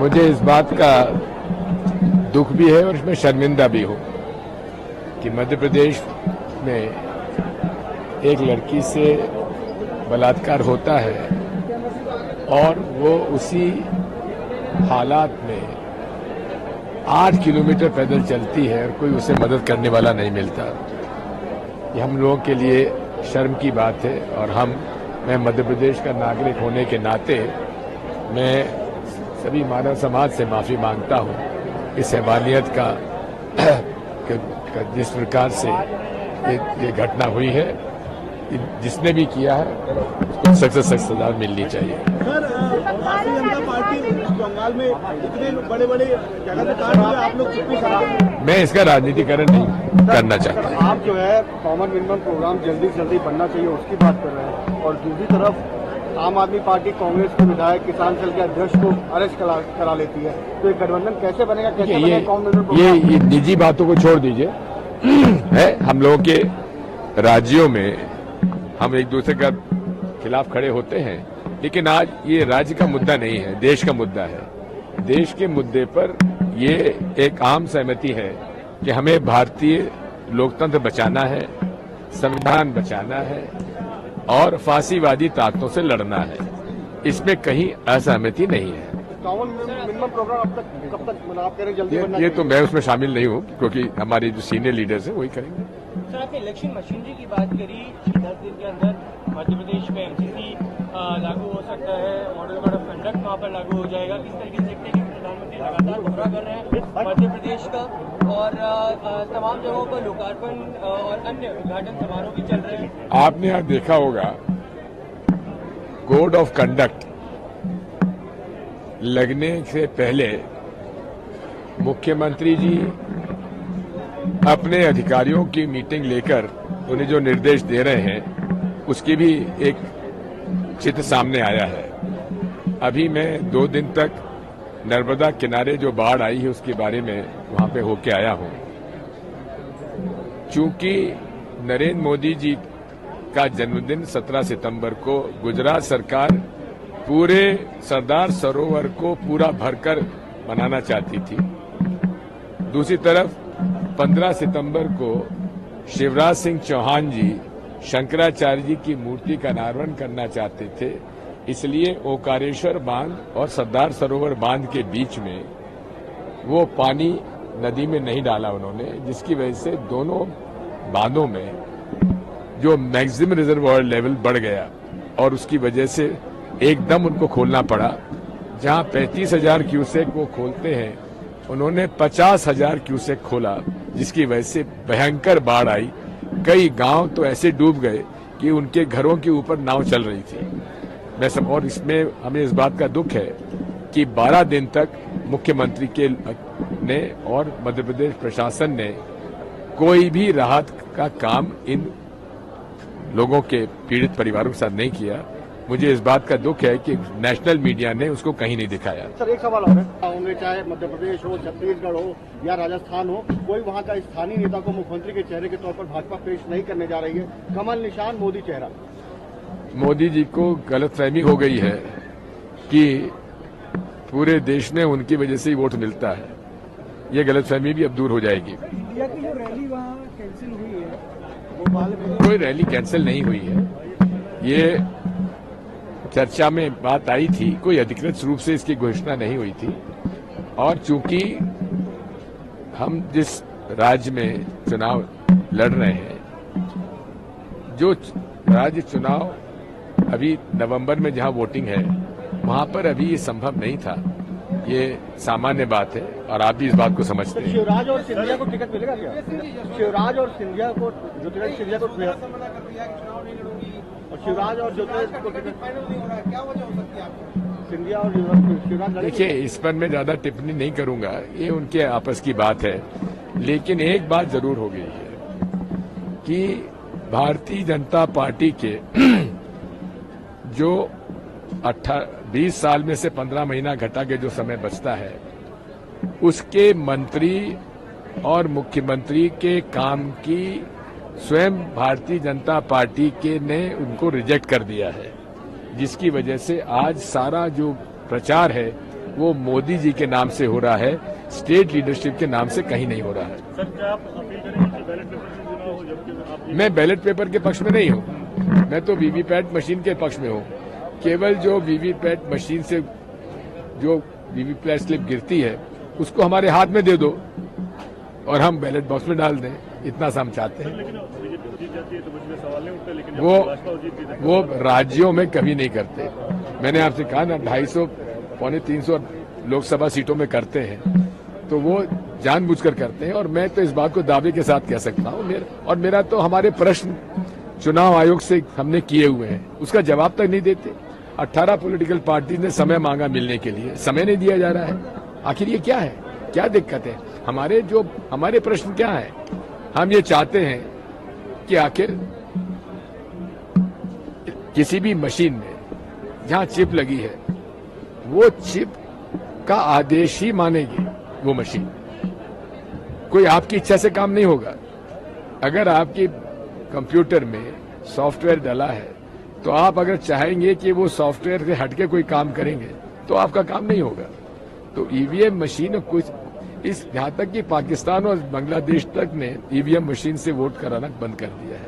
मुझे इस बात का दुख भी है और इसमें शर्मिंदा भी हूं कि मध्य प्रदेश में एक लड़की से बलात्कार होता है और वो उसी हालात में 8 किलोमीटर पैदल चलती है और कोई उसे मदद करने वाला नहीं मिलता। ये हम लोगों के लिए शर्म की बात है और मैं मध्य प्रदेश का नागरिक होने के नाते मैं सभी मानव समाज से माफी मांगता हूं इस हैवानियत का जिस प्रकार से ये घटना हुई है। जिसने भी किया है उसको सख्त से सख्त सजा मिलनी चाहिए। सर, भारतीय जनता पार्टी बंगाल में इतने बड़े जगह पे काम किया, आप लोग चुप्पी साध। मैं इसका राजनीतिकरण नहीं करना चाहता। आप जो है कॉमन मिनिमम प्रोग्राम जल्दी से जल्दी बनना चाहिए उसकी बात कर रहे हैं और दूसरी तरफ आम आदमी पार्टी कांग्रेस के विधायक किसान सेल के अध्यक्ष को अरेस्ट करा लेती है, तो ये गठबंधन कैसे बनेगा? कैसे बनेगा कॉमन मिनिमम प्रोग्राम? ये निजी बातों को छोड़ दीजिए। है हम लोगों के राज्यों में हम एक दूसरे के खिलाफ खड़े होते हैं, लेकिन आज ये राज्य का मुद्दा नहीं है, देश का मुद्दा है। देश के मुद्दे पर ये एक आम सहमति है कि हमें भारतीय लोकतंत्र बचाना है, संविधान बचाना है और फांसीवादी ताकतों से लड़ना है। इसमें कहीं असहमति नहीं है। कॉमन मिनिमम प्रोग्राम कब तक आप करें जल्दी बनना? ये तो मैं उसमें शामिल नहीं हूँ क्योंकि हमारे जो सीनियर लीडर्स हैं वही करेंगे। सर, आपने इलेक्शन मशीनरी की बात करी। 10 दिन के अंदर मध्य प्रदेश में एमसीसी लागू हो सकता है, मॉडल कोड ऑफ कंडक्ट वहाँ पर लागू हो जाएगा। किस तरीके से देखते हैं कि प्रधानमंत्री लगातार घोषणा कर रहे हैं मध्य प्रदेश का और तमाम जगहों पर लोकार्पण और अन्य उद्घाटन समारोह भी चल रहे हैं। आपने यहाँ देखा होगा कोड ऑफ कंडक्ट लगने से पहले मुख्यमंत्री जी अपने अधिकारियों की मीटिंग लेकर उन्हें जो निर्देश दे रहे हैं उसकी भी एक चित्र सामने आया है। अभी मैं 2 दिन तक नर्मदा किनारे जो बाढ़ आई है उसके बारे में वहां पे होके आया हूं। चूंकि नरेंद्र मोदी जी का जन्मदिन 17 सितंबर को गुजरात सरकार पूरे सरदार सरोवर को पूरा भरकर मनाना चाहती थी। दूसरी तरफ 15 सितंबर को शिवराज सिंह चौहान जी शंकराचार्य जी की मूर्ति का अनावरण करना चाहते थे। इसलिए ओंकारेश्वर बांध और सरदार सरोवर बांध के बीच में वो पानी नदी में नहीं डाला उन्होंने, जिसकी वजह से दोनों बांधों में जो मैक्सिमम रिजर्वॉयर लेवल बढ़ गया और उसकी वजह से एकदम उनको खोलना पड़ा। जहां 35,000 क्यूसेक वो खोलते हैं उन्होंने 50,000 क्यूसेक खोला, जिसकी वजह से भयंकर बाढ़ आई। कई गांव तो ऐसे डूब गए कि उनके घरों के ऊपर नाव चल रही थी। और इसमें हमें इस बात का दुख है कि 12 दिन तक मुख्यमंत्री ने और मध्य प्रदेश प्रशासन ने कोई भी राहत का काम इन लोगों के पीड़ित परिवारों के साथ नहीं किया। मुझे इस बात का दुख है कि नेशनल मीडिया ने उसको कहीं नहीं दिखाया। सर, एक सवाल और है, चाहे मध्य प्रदेश हो, छत्तीसगढ़ हो या राजस्थान हो, कोई वहाँ का स्थानीय नेता को मुख्यमंत्री के चेहरे के तौर पर भाजपा पेश नहीं करने जा रही है। कमल निशान मोदी चेहरा। मोदी जी को गलतफहमी हो गई है कि पूरे देश में उनकी वजह से ही वोट मिलता है। ये गलतफहमी भी अब दूर हो जाएगी। इंडिया की जो रैली वहाँ कैंसिल हुई है, कोई रैली कैंसिल नहीं हुई है। ये चर्चा में बात आई थी, कोई अधिकृत रूप से इसकी घोषणा नहीं हुई थी। और चूंकि हम जिस राज्य में चुनाव लड़ रहे हैं, जो राज्य चुनाव अभी नवंबर में जहां वोटिंग है वहां पर अभी ये संभव नहीं था। ये सामान्य बात है और आप भी इस बात को समझते हैं। शिवराज और सिंधिया को टिकट मिलेगा क्या? शिवराज और सिंधिया को जो टिकट सिंधिया को और शिवराज और ज्योतिरादित्य को टिकट क्या वजह हो सकती है? सिंधिया और शिवराज। देखिए, इस पर मैं ज्यादा टिप्पणी नहीं करूंगा, ये उनके आपस की बात है। लेकिन एक बात जरूर हो गई है कि भारतीय जनता पार्टी के जो 20 साल में से 15 महीना घटा के जो समय बचता है, उसके मंत्री और मुख्यमंत्री के काम की स्वयं भारतीय जनता पार्टी के ने उनको रिजेक्ट कर दिया है, जिसकी वजह से आज सारा जो प्रचार है वो मोदी जी के नाम से हो रहा है, स्टेट लीडरशिप के नाम से कहीं नहीं हो रहा है। सर, क्या आप अपील करेंगे कि बैलेट पेपर से चुनाव हो, जबकि आप मैं बैलेट पेपर के पक्ष में नहीं हूं, मैं तो वीवीपैट मशीन के पक्ष में हूं। केवल जो वीवीपैट मशीन से जो वीवीपैट स्लिप गिरती है उसको हमारे हाथ में दे दो और हम बैलेट बॉक्स में डाल दें, इतना सा हम चाहते हैं। लेकिन बीजेपी जीत जाती है तो मुझ में सवाल नहीं उठते, लेकिन वो भाजपा जीतती है वो राज्यों में कभी नहीं करते। मैंने आपसे कहा ना 250 पौने 300 लोकसभा सीटों में करते हैं, तो वो जानबूझकर करते हैं। और मैं तो इस बात को दावे के साथ कह सकता हूं, और मेरा तो हमारे प्रश्न चुनाव आयोग से हमने किए हुए हैं, उसका जवाब तक नहीं देते। 18 पॉलिटिकल पार्टी ने समय मांगा मिलने के लिए, समय नहीं दिया जा रहा है। आखिर ये क्या है, क्या दिक्कत है? हमारे प्रश्न क्या है? हम ये चाहते हैं कि आखिर किसी भी मशीन में जहां चिप लगी है वो चिप का आदेश ही मानेगी वो मशीन, कोई आपकी इच्छा से काम नहीं होगा। अगर आपके कंप्यूटर में सॉफ्टवेयर डला है तो आप अगर चाहेंगे कि वो सॉफ्टवेयर से हटके कोई काम करेंगे तो आपका काम नहीं होगा। तो ईवीएम मशीन कुछ यहां तक कि पाकिस्तान और बांग्लादेश तक ने ईवीएम मशीन से वोट कराना बंद कर दिया है।